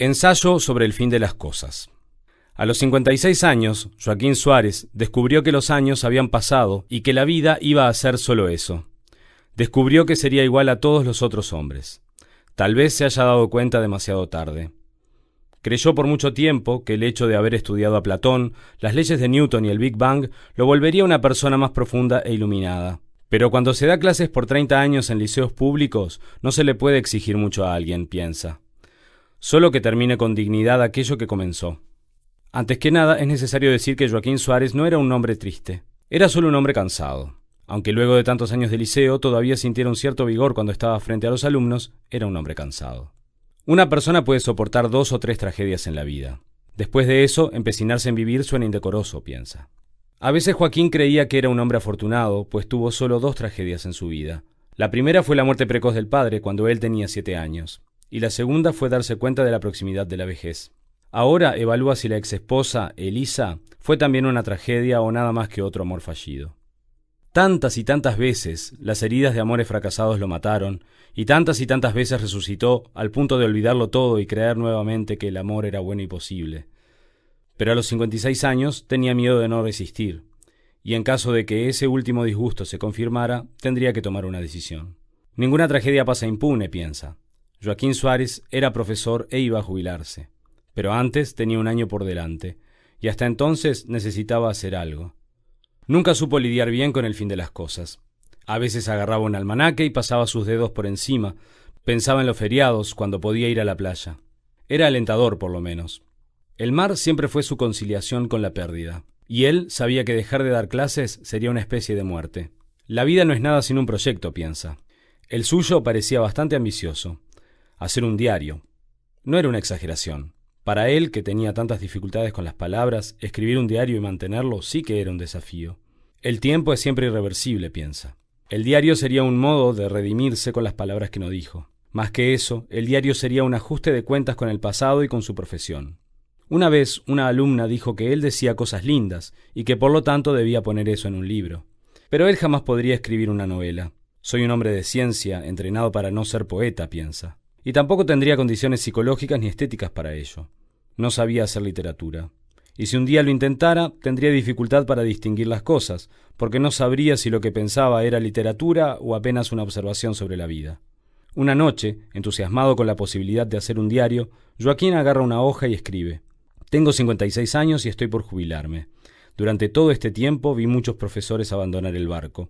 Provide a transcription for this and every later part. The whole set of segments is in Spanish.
Ensayo sobre el fin de las cosas. A los 56 años, Joaquín Suárez descubrió que los años habían pasado y que la vida iba a ser solo eso. Descubrió que sería igual a todos los otros hombres. Tal vez se haya dado cuenta demasiado tarde. Creyó por mucho tiempo que el hecho de haber estudiado a Platón, las leyes de Newton y el Big Bang lo volvería una persona más profunda e iluminada. Pero cuando se da clases por 30 años en liceos públicos, no se le puede exigir mucho a alguien, piensa. Solo que termine con dignidad aquello que comenzó. Antes que nada, es necesario decir que Joaquín Suárez no era un hombre triste. Era solo un hombre cansado. Aunque luego de tantos años de liceo todavía sintiera un cierto vigor cuando estaba frente a los alumnos, era un hombre cansado. Una persona puede soportar 2 o 3 tragedias en la vida. Después de eso, empecinarse en vivir suena indecoroso, piensa. A veces Joaquín creía que era un hombre afortunado, pues tuvo solo 2 tragedias en su vida. La primera fue la muerte precoz del padre cuando él tenía 7 años. Y la segunda fue darse cuenta de la proximidad de la vejez. Ahora evalúa si la exesposa, Elisa, fue también una tragedia o nada más que otro amor fallido. Tantas y tantas veces las heridas de amores fracasados lo mataron, y tantas veces resucitó al punto de olvidarlo todo y creer nuevamente que el amor era bueno y posible. Pero a los 56 años tenía miedo de no resistir, y en caso de que ese último disgusto se confirmara, tendría que tomar una decisión. Ninguna tragedia pasa impune, piensa. Joaquín Suárez era profesor e iba a jubilarse, pero antes tenía un año por delante, y hasta entonces necesitaba hacer algo. Nunca supo lidiar bien con el fin de las cosas. A veces agarraba un almanaque y pasaba sus dedos por encima, pensaba en los feriados cuando podía ir a la playa. Era alentador, por lo menos. El mar siempre fue su conciliación con la pérdida, y él sabía que dejar de dar clases sería una especie de muerte. La vida no es nada sin un proyecto, piensa. El suyo parecía bastante ambicioso. Hacer un diario. No era una exageración. Para él, que tenía tantas dificultades con las palabras, escribir un diario y mantenerlo sí que era un desafío. El tiempo es siempre irreversible, piensa. El diario sería un modo de redimirse con las palabras que no dijo. Más que eso, el diario sería un ajuste de cuentas con el pasado y con su profesión. Una vez, una alumna dijo que él decía cosas lindas y que por lo tanto debía poner eso en un libro. Pero él jamás podría escribir una novela. Soy un hombre de ciencia, entrenado para no ser poeta, piensa. Y tampoco tendría condiciones psicológicas ni estéticas para ello. No sabía hacer literatura. Y si un día lo intentara, tendría dificultad para distinguir las cosas, porque no sabría si lo que pensaba era literatura o apenas una observación sobre la vida. Una noche, entusiasmado con la posibilidad de hacer un diario, Joaquín agarra una hoja y escribe: «Tengo 56 años y estoy por jubilarme. Durante todo este tiempo vi muchos profesores abandonar el barco.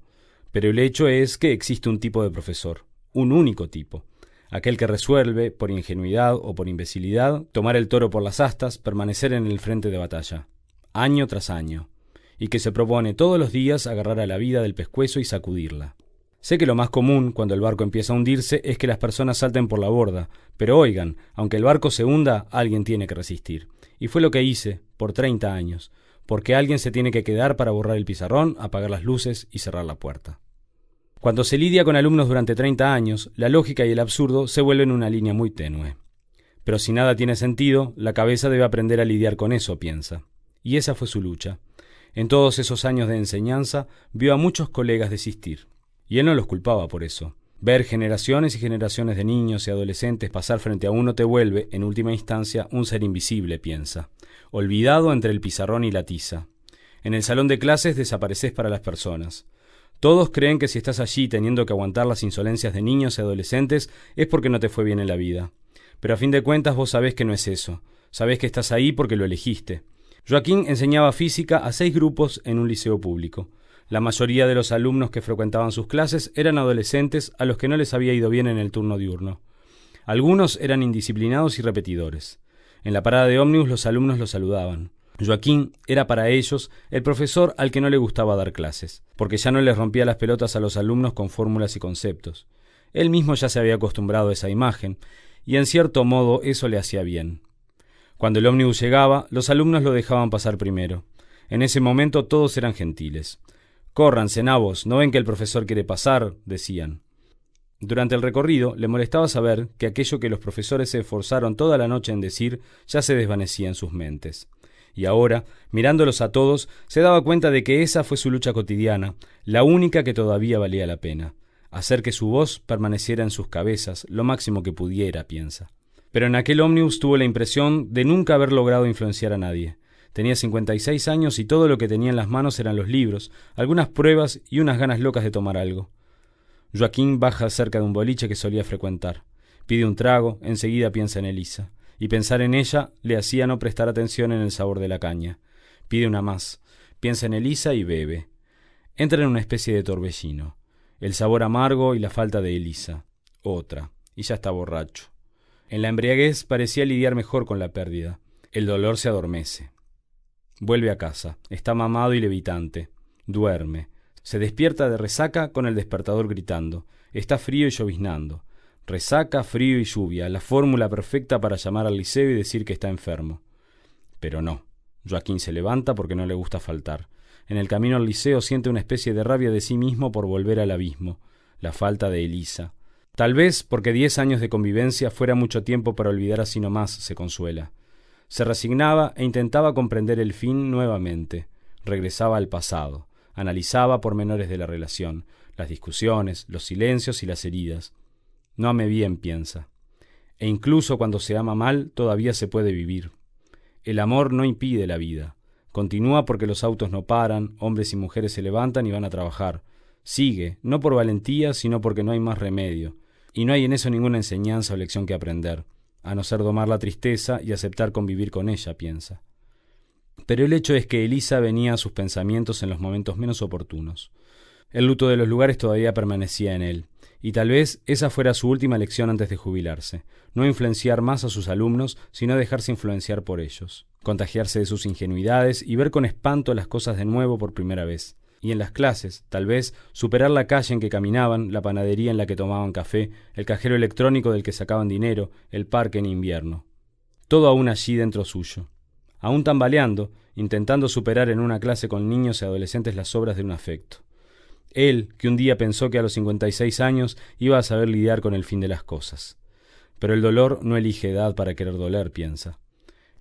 Pero el hecho es que existe un tipo de profesor, un único tipo. Aquel que resuelve, por ingenuidad o por imbecilidad, tomar el toro por las astas, permanecer en el frente de batalla, año tras año, y que se propone todos los días agarrar a la vida del pescuezo y sacudirla. Sé que lo más común, cuando el barco empieza a hundirse, es que las personas salten por la borda, pero oigan, aunque el barco se hunda, alguien tiene que resistir. Y fue lo que hice, por 30 años, porque alguien se tiene que quedar para borrar el pizarrón, apagar las luces y cerrar la puerta». Cuando se lidia con alumnos durante 30 años, la lógica y el absurdo se vuelven una línea muy tenue. Pero si nada tiene sentido, la cabeza debe aprender a lidiar con eso, piensa. Y esa fue su lucha. En todos esos años de enseñanza, vio a muchos colegas desistir. Y él no los culpaba por eso. Ver generaciones y generaciones de niños y adolescentes pasar frente a uno te vuelve, en última instancia, un ser invisible, piensa. Olvidado entre el pizarrón y la tiza. En el salón de clases desapareces para las personas. Todos creen que si estás allí teniendo que aguantar las insolencias de niños y adolescentes es porque no te fue bien en la vida. Pero a fin de cuentas vos sabés que no es eso. Sabés que estás ahí porque lo elegiste. Joaquín enseñaba física a 6 grupos en un liceo público. La mayoría de los alumnos que frecuentaban sus clases eran adolescentes a los que no les había ido bien en el turno diurno. Algunos eran indisciplinados y repetidores. En la parada de ómnibus los alumnos los saludaban. Joaquín era para ellos el profesor al que no le gustaba dar clases, porque ya no les rompía las pelotas a los alumnos con fórmulas y conceptos. Él mismo ya se había acostumbrado a esa imagen, y en cierto modo eso le hacía bien. Cuando el ómnibus llegaba, los alumnos lo dejaban pasar primero. En ese momento todos eran gentiles. «Córranse, nabos, ¿no ven que el profesor quiere pasar?», decían. Durante el recorrido le molestaba saber que aquello que los profesores se esforzaron toda la noche en decir ya se desvanecía en sus mentes. Y ahora, mirándolos a todos, se daba cuenta de que esa fue su lucha cotidiana, la única que todavía valía la pena. Hacer que su voz permaneciera en sus cabezas lo máximo que pudiera, piensa. Pero en aquel ómnibus tuvo la impresión de nunca haber logrado influenciar a nadie. Tenía 56 años y todo lo que tenía en las manos eran los libros, algunas pruebas y unas ganas locas de tomar algo. Joaquín baja cerca de un boliche que solía frecuentar. Pide un trago, enseguida piensa en Elisa. Y pensar en ella le hacía no prestar atención en el sabor de la caña. Pide una más. Piensa en Elisa y bebe. Entra en una especie de torbellino. El sabor amargo y la falta de Elisa. Otra. Y ya está borracho. En la embriaguez parecía lidiar mejor con la pérdida. El dolor se adormece. Vuelve a casa. Está mamado y levitante. Duerme. Se despierta de resaca con el despertador gritando. Está frío y lloviznando. Resaca, frío y lluvia, la fórmula perfecta para llamar al liceo y decir que está enfermo. Pero no. Joaquín se levanta porque no le gusta faltar. En el camino al liceo siente una especie de rabia de sí mismo por volver al abismo. La falta de Elisa. Tal vez porque 10 años de convivencia fuera mucho tiempo para olvidar así nomás, se consuela. Se resignaba e intentaba comprender el fin nuevamente. Regresaba al pasado. Analizaba pormenores de la relación, las discusiones, los silencios y las heridas. No ame bien, piensa. E incluso cuando se ama mal, todavía se puede vivir. El amor no impide la vida. Continúa porque los autos no paran, hombres y mujeres se levantan y van a trabajar. Sigue, no por valentía, sino porque no hay más remedio. Y no hay en eso ninguna enseñanza o lección que aprender, a no ser domar la tristeza y aceptar convivir con ella, piensa. Pero el hecho es que Elisa venía a sus pensamientos en los momentos menos oportunos. El luto de los lugares todavía permanecía en él, y tal vez esa fuera su última lección antes de jubilarse, no influenciar más a sus alumnos, sino dejarse influenciar por ellos, contagiarse de sus ingenuidades y ver con espanto las cosas de nuevo por primera vez. Y en las clases, tal vez, superar la calle en que caminaban, la panadería en la que tomaban café, el cajero electrónico del que sacaban dinero, el parque en invierno. Todo aún allí dentro suyo. Aún tambaleando, intentando superar en una clase con niños y adolescentes las obras de un afecto. Él, que un día pensó que a los 56 años iba a saber lidiar con el fin de las cosas. Pero el dolor no elige edad para querer doler, piensa.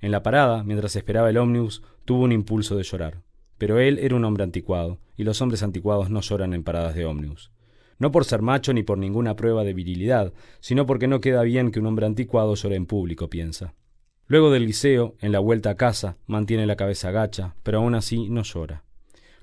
En la parada, mientras esperaba el ómnibus, tuvo un impulso de llorar. Pero él era un hombre anticuado, y los hombres anticuados no lloran en paradas de ómnibus. No por ser macho ni por ninguna prueba de virilidad, sino porque no queda bien que un hombre anticuado llore en público, piensa. Luego del liceo, en la vuelta a casa, mantiene la cabeza gacha, pero aún así no llora.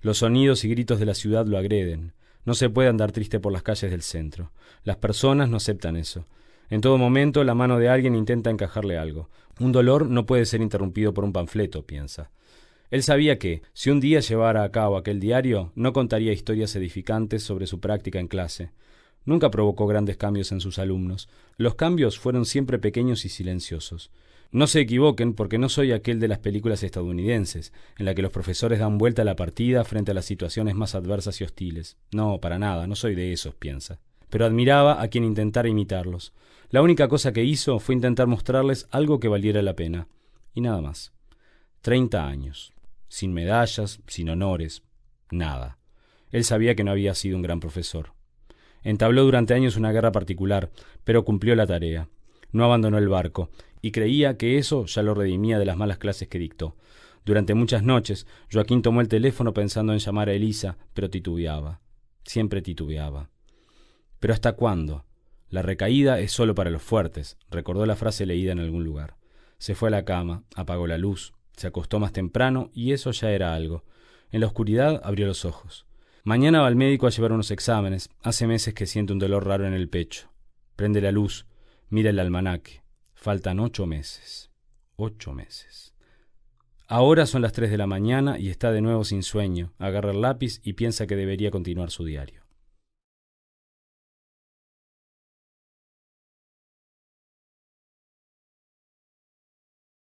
Los sonidos y gritos de la ciudad lo agreden. No se puede andar triste por las calles del centro. Las personas no aceptan eso. En todo momento la mano de alguien intenta encajarle algo. Un dolor no puede ser interrumpido por un panfleto, piensa. Él sabía que, si un día llevara a cabo aquel diario, no contaría historias edificantes sobre su práctica en clase. Nunca provocó grandes cambios en sus alumnos. Los cambios fueron siempre pequeños y silenciosos. No se equivoquen, porque no soy aquel de las películas estadounidenses, en la que los profesores dan vuelta a la partida frente a las situaciones más adversas y hostiles. No, para nada, no soy de esos, piensa. Pero admiraba a quien intentara imitarlos. La única cosa que hizo fue intentar mostrarles algo que valiera la pena. Y nada más. 30 años. Sin medallas, sin honores, nada. Él sabía que no había sido un gran profesor. Entabló durante años una guerra particular, pero cumplió la tarea. No abandonó el barco, y creía que eso ya lo redimía de las malas clases que dictó. Durante muchas noches, Joaquín tomó el teléfono pensando en llamar a Elisa, pero titubeaba. Siempre titubeaba. ¿Pero hasta cuándo? La recaída es solo para los fuertes, recordó la frase leída en algún lugar. Se fue a la cama, apagó la luz, se acostó más temprano y eso ya era algo. En la oscuridad abrió los ojos. Mañana va al médico a llevar unos exámenes. Hace meses que siente un dolor raro en el pecho. Prende la luz, mira el almanaque. Faltan 8 meses. 8 meses. Ahora son las 3 de la mañana y está de nuevo sin sueño. Agarra el lápiz y piensa que debería continuar su diario.